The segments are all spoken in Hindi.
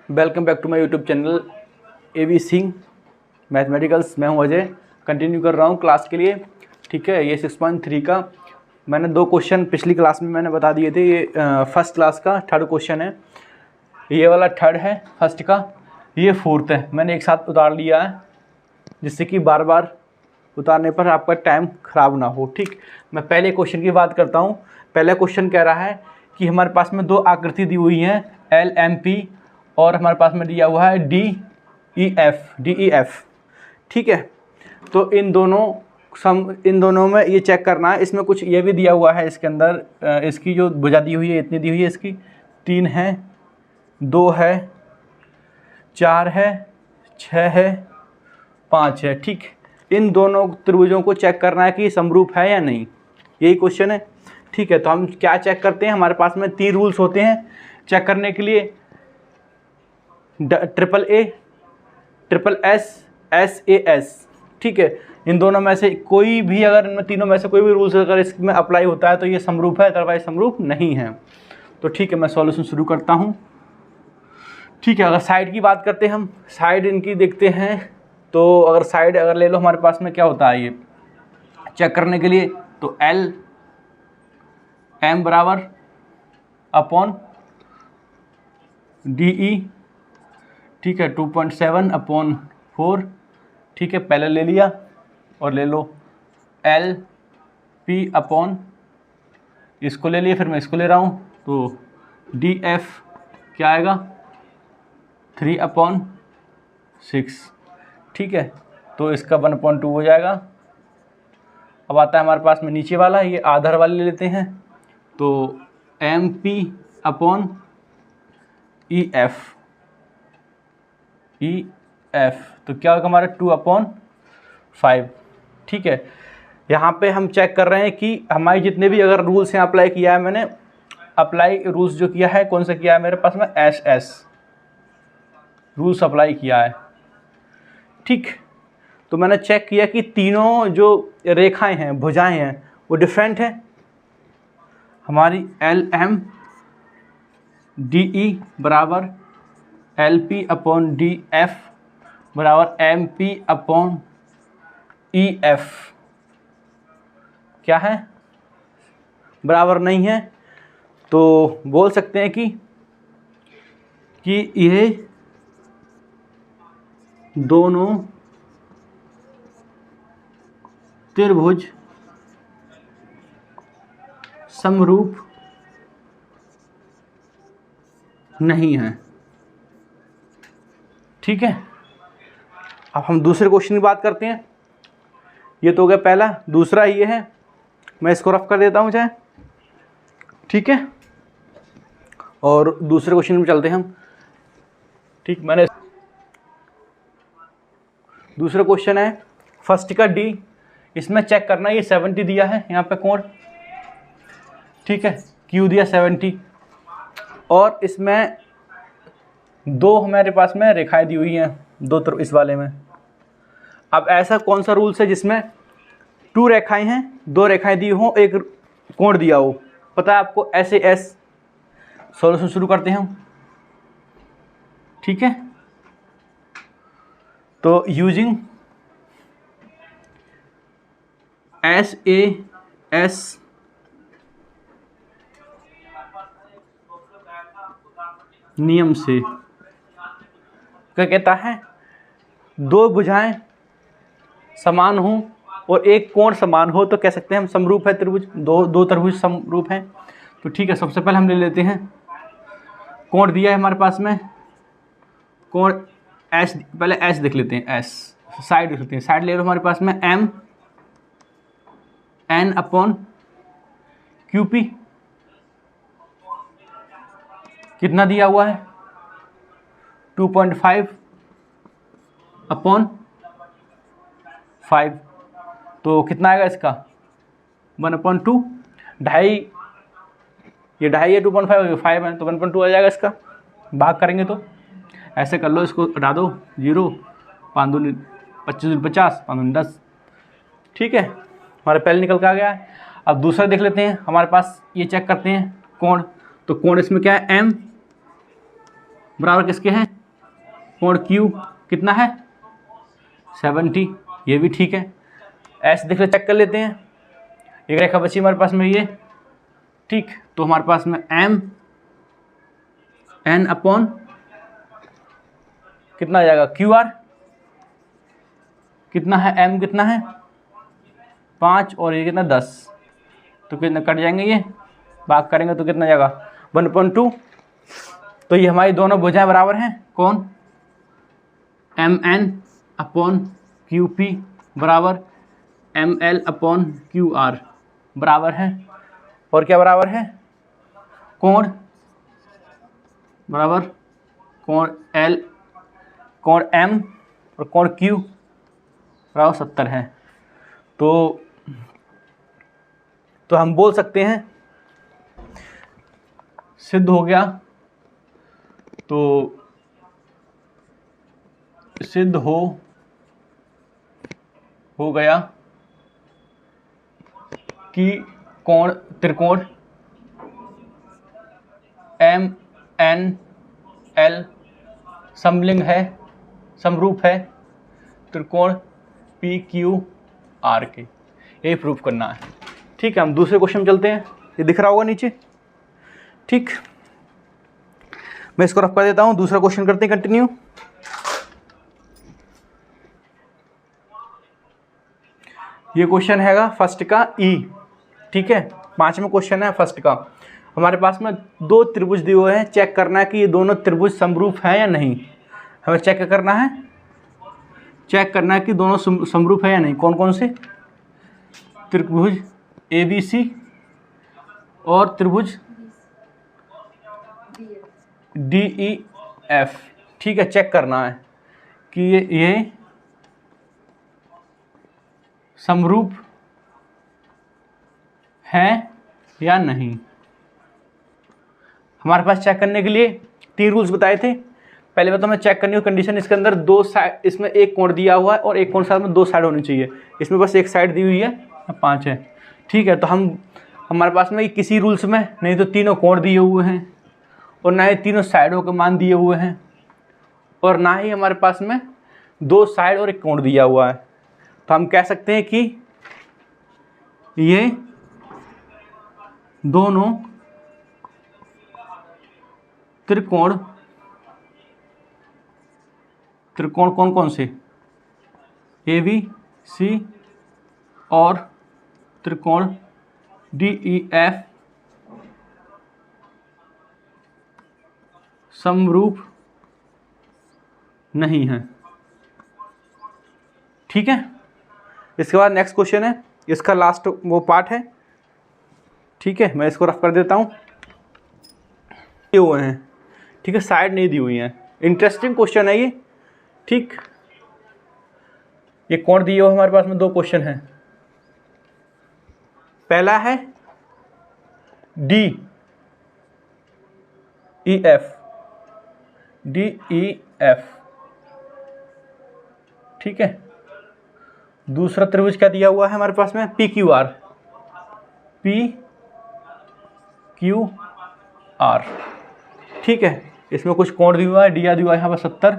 Welcome back to my YouTube channel AB Singh mathematicals. मैं हूं अजय, कंटिन्यू कर रहा हूं क्लास के लिए। ठीक है, ये 6.3 का मैंने 2 क्वेश्चन पिछली क्लास में मैंने बता दिए थे। ये फर्स्ट क्लास का थर्ड क्वेश्चन है, ये वाला थर्ड है फर्स्ट का, ये फोर्थ है। मैंने एक साथ उतार लिया है जिससे कि बार बार उतारने पर आपका टाइम ख़राब ना हो। ठीक, मैं पहले क्वेश्चन की बात करता हूँ। पहला क्वेश्चन कह रहा है कि हमारे पास में 2 आकृति दी हुई हैं LMP और हमारे पास में दिया हुआ है DEF। ठीक है, तो इन दोनों में ये चेक करना है। इसमें कुछ ये भी दिया हुआ है इसके अंदर, इसकी जो भुजा दी हुई है इतनी दी हुई है, इसकी 3 है, 2 है, 4 है, 6 है, 5 है। ठीक, इन दोनों त्रिभुजों को चेक करना है कि समरूप है या नहीं, यही क्वेश्चन है। ठीक है, तो हम क्या चेक करते हैं, हमारे पास में 3 रूल्स होते हैं चेक करने के लिए, AAA, SSS, SAS। ठीक है, इन दोनों में से कोई भी, अगर इनमें तीनों में से कोई भी रूल्स अगर इसमें अप्लाई होता है तो ये समरूप है, अदरवाइज समरूप नहीं है। तो ठीक है, मैं सॉल्यूशन शुरू करता हूँ। ठीक है, अगर साइड की बात करते हैं हम, साइड इनकी देखते हैं। तो अगर साइड अगर ले लो, हमारे पास में क्या होता है ये चेक करने के लिए, तो LM बराबर अपॉन DE। ठीक है, 2.7 अपॉन 4। ठीक है, पहले ले लिया, और ले लो LP अपॉन, इसको ले लिया, फिर मैं इसको ले रहा हूँ, तो DF क्या आएगा 3/6। ठीक है, तो इसका 1/2 हो जाएगा। अब आता है हमारे पास में नीचे वाला, ये आधार वाले ले लेते हैं, तो MP अपॉन EF। तो क्या होगा हमारा 2/5। ठीक है, यहाँ पे हम चेक कर रहे हैं कि हमारे जितने भी अगर रूल्स हैं अप्लाई किया है, मैंने अप्लाई रूल्स जो किया है, कौन सा किया है, मेरे पास में SS रूल्स अप्लाई किया है। ठीक, तो मैंने चेक किया कि तीनों जो रेखाएं हैं, भुजाएं हैं, वो डिफरेंट हैं। हमारी LM DE बराबर LP अपॉन DF बराबर MP अपॉन EF क्या है, बराबर नहीं है। तो बोल सकते हैं कि ये दोनों त्रिभुज समरूप नहीं है। ठीक है, अब हम दूसरे क्वेश्चन की बात करते हैं। ये तो हो गया पहला, दूसरा ये है, मैं इसको रफ कर देता हूँ चाहे। ठीक है, और दूसरे क्वेश्चन में चलते हैं हम। ठीक, मैंने दूसरा क्वेश्चन है फर्स्ट का D, इसमें चेक करना है, ये 70 दिया है यहाँ पे कोण। ठीक है, Q दिया 70, और इसमें 2 हमारे पास में रेखाएं दी हुई हैं, 2 इस वाले में। अब ऐसा कौन सा रूल्स है जिसमें 2 रेखाएं हैं, 2 रेखाएं दी हो, एक कोण दिया हो, पता है आपको, SAS। सॉल्यूशन शुरू करते हैं हम। ठीक है, तो यूजिंग SAS नियम से क्या कहता है, 2 भुजाएं समान हो और एक कोण समान हो तो कह सकते हैं हम समरूप है त्रिभुज, दो त्रिभुज समरूप हैं। तो ठीक है, सबसे पहले हम ले लेते हैं कोण दिया है हमारे पास में, कोण S, पहले S देख लेते हैं, S साइड देख लेते हैं। साइड ले लो हमारे पास में MN अपॉन QP, कितना दिया हुआ है 2.5 अपॉन 5, तो कितना आएगा इसका 1/2। ढाई, ये ढाई है, 2.5 5 है, तो 1/2 आ जाएगा इसका। भाग करेंगे तो ऐसे कर लो, इसको हटा दो, 0, 5 दूनी 25, 50, 5 दूनी 10। ठीक है, हमारा पहले निकल के आ गया है। अब दूसरा देख लेते हैं, हमारे पास ये चेक करते हैं कोण। तो कोण इसमें क्या है, M बराबर किसके हैं, कोण Q कितना है 70, ये भी ठीक है। ऐसे देख ले, चेक कर लेते हैं। एक रेखा बची हमारे पास में ये, ठीक। तो हमारे पास में m n अपॉन कितना आ जाएगा QR कितना है, m कितना है 5 और ये कितना 10, तो कितना कट जाएंगे, ये भाग करेंगे तो कितना जाएगा 1/2। तो ये हमारी दोनों भुजाएं बराबर हैं, कौन mn अपॉन QP बराबर ml अपॉन QR बराबर है। और क्या बराबर है, कोण बराबर कोण L कोण M और कोण Q बराबर 70 है। तो हम बोल सकते हैं सिद्ध हो गया, तो सिद्ध हो गया कि कोण त्रिकोण MNL समलिंग है, समरूप है त्रिकोण PQR के, यही प्रूफ करना है। ठीक है, हम दूसरे क्वेश्चन में चलते हैं। ये दिख रहा होगा नीचे, ठीक। मैं इसको रफ कर देता हूं, दूसरा क्वेश्चन करते हैं कंटिन्यू। ये क्वेश्चन हैगा फर्स्ट का E, ठीक है। 5वां क्वेश्चन है फर्स्ट का। हमारे पास में दो त्रिभुज दिए हुए हैं, चेक करना है कि ये दोनों त्रिभुज समरूप हैं या नहीं। हमें चेक करना है, चेक करना है कि दोनों समरूप है या नहीं। कौन कौन से, त्रिभुज ABC और त्रिभुज DEF, ठीक है। चेक करना है कि ये समरूप है या नहीं। हमारे पास चेक करने के लिए 3 रूल्स बताए थे। पहले बात तो हमें चेक करनी हो कंडीशन, इसके अंदर 2 साइड, इसमें एक कोण दिया हुआ है और एक कोण साथ में 2 साइड होनी चाहिए। इसमें बस एक साइड दी हुई है, 5 है, ठीक है। तो हमारे पास में किसी रूल्स में नहीं तो तीनों कोण दिए हुए हैं और ना ही तीनों साइडों के मान दिए हुए हैं और ना ही हमारे पास में 2 साइड और एक कोण दिया हुआ है। तो हम कह सकते हैं कि ये दोनों त्रिकोण कौन कौन से, ABC और त्रिकोण DEF समरूप नहीं है, ठीक है। इसके बाद नेक्स्ट क्वेश्चन है, इसका लास्ट वो पार्ट है, ठीक है। मैं इसको रफ कर देता हूँ। ये हुए हैं, ठीक है, साइड नहीं दी हुई है। इंटरेस्टिंग क्वेश्चन है ये, ठीक। ये कोण दिए हुए हमारे पास में 2 क्वेश्चन हैं। पहला है DEF, ठीक है। दूसरा त्रिभुज क्या दिया हुआ है हमारे पास में, PQR, ठीक है। इसमें कुछ कोण दिया हुआ है, दिया हुआ है यहाँ पर 70,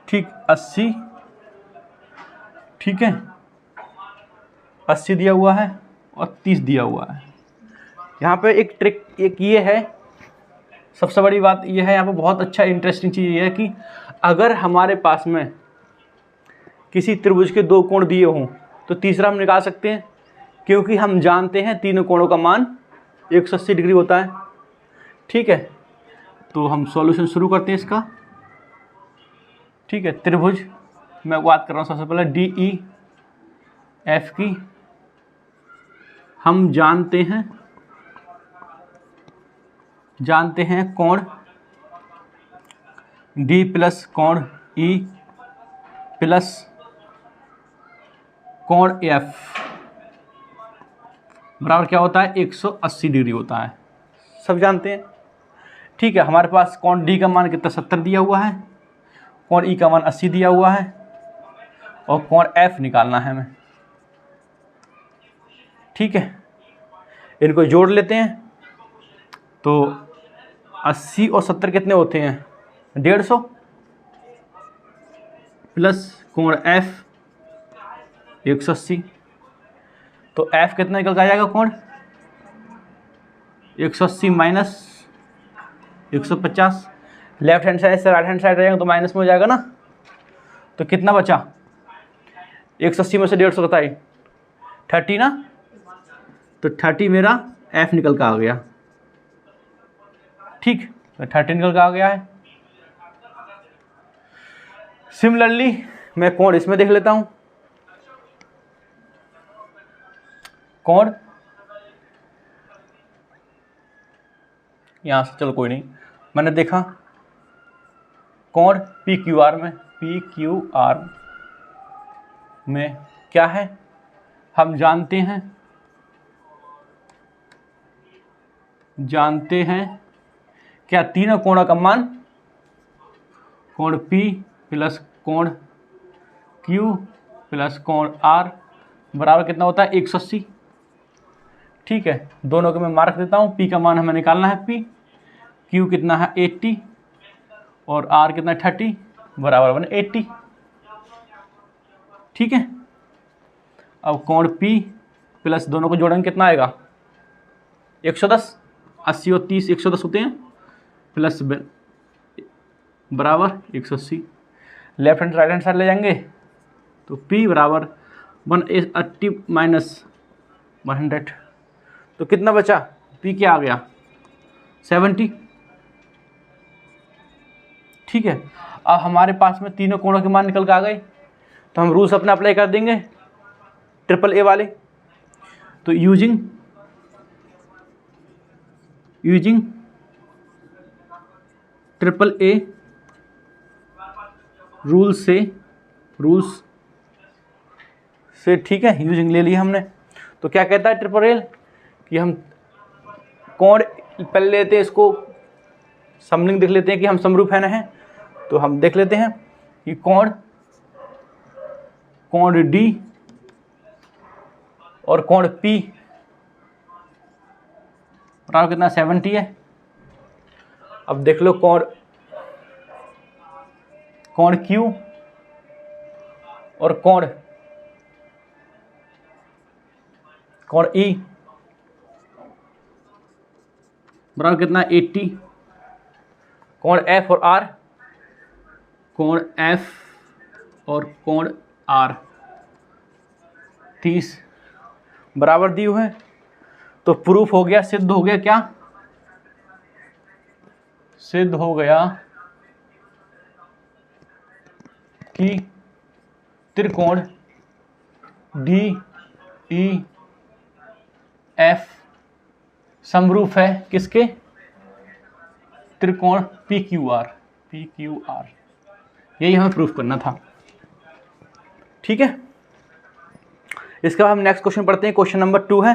ठीक, 80, ठीक है, 80 दिया हुआ है और 30 दिया हुआ है। यहाँ पे एक ट्रिक एक ये है, सबसे बड़ी बात ये है यहाँ पे, बहुत अच्छा इंटरेस्टिंग चीज़ ये है कि अगर हमारे पास में किसी त्रिभुज के 2 कोण दिए हों तो तीसरा हम निकाल सकते हैं, क्योंकि हम जानते हैं तीनों कोणों का मान 180 डिग्री होता है, ठीक है। तो हम सॉल्यूशन शुरू करते हैं इसका, ठीक है। त्रिभुज मैं बात कर रहा हूँ सबसे पहले DEF की। हम जानते हैं कोण D प्लस कोण E प्लस कोण F बराबर क्या होता है, 180 डिग्री होता है, सब जानते हैं, ठीक है। हमारे पास कोण D का मान कितना 70 दिया हुआ है, कोण E का मान 80 दिया हुआ है और कोण F निकालना है हमें, ठीक है। इनको जोड़ लेते हैं तो 80 और 70 कितने होते हैं, 150, प्लस कोण एफ 180। तो एफ कितना निकल के आ जाएगा कोण 180 माइनस 150। लेफ्ट हैंड साइड से राइट हैंड साइड रहेगा तो माइनस में हो जाएगा ना। तो कितना बचा 180 में से 150 बताइए 30 ना। तो 30 मेरा एफ निकल के आ गया। ठीक, तो 30 निकल के आ गया है। सिमिलरली मैं कोण इसमें देख लेता हूं। कोण यहां से, चलो कोई नहीं, मैंने देखा कोण पी क्यू आर में क्या है, हम जानते हैं क्या तीनों कोणों का मान कोण P प्लस कोण Q प्लस कोण R बराबर कितना होता है 180। ठीक है, दोनों को मैं मार्क देता हूँ। P का मान हमें निकालना है P, Q कितना है 80 और R कितना है 30 बराबर बने 80। ठीक है, अब कोण P प्लस दोनों को जोड़ेंगे कितना आएगा 110। 80 और 30 110 होते हैं, प्लस बराबर 180। Left hand right hand side ले जाएंगे तो P बराबर 180 माइनस 100। तो कितना बचा P क्या आ गया 70। ठीक है, अब हमारे पास में तीनों कोणों के मान निकल के आ गए, तो हम रूल्स अपने अप्लाई कर देंगे ट्रिपल ए वाले। तो यूजिंग ट्रिपल ए रूल्स से ठीक है, यूजिंग ले लिया हमने। तो क्या कहता है ट्रिपल ए कि हम कोण पहले लेते हैं, इसको समलिंग देख लेते हैं कि हम समरूप है ना है। तो हम देख लेते हैं कि कोण D और कोण P बराबर कितना 70 है। अब देख लो कोण Q और कोण E बराबर कितना 80। कोण F और R 30 बराबर दिए हुए हैं। तो प्रूफ हो गया, सिद्ध हो गया। क्या सिद्ध हो गया कि त्रिकोण DEF समरूप है किसके, त्रिकोण PQR। यही हमें प्रूफ करना था। ठीक है, इसका हम नेक्स्ट क्वेश्चन पढ़ते हैं। क्वेश्चन नंबर 2 है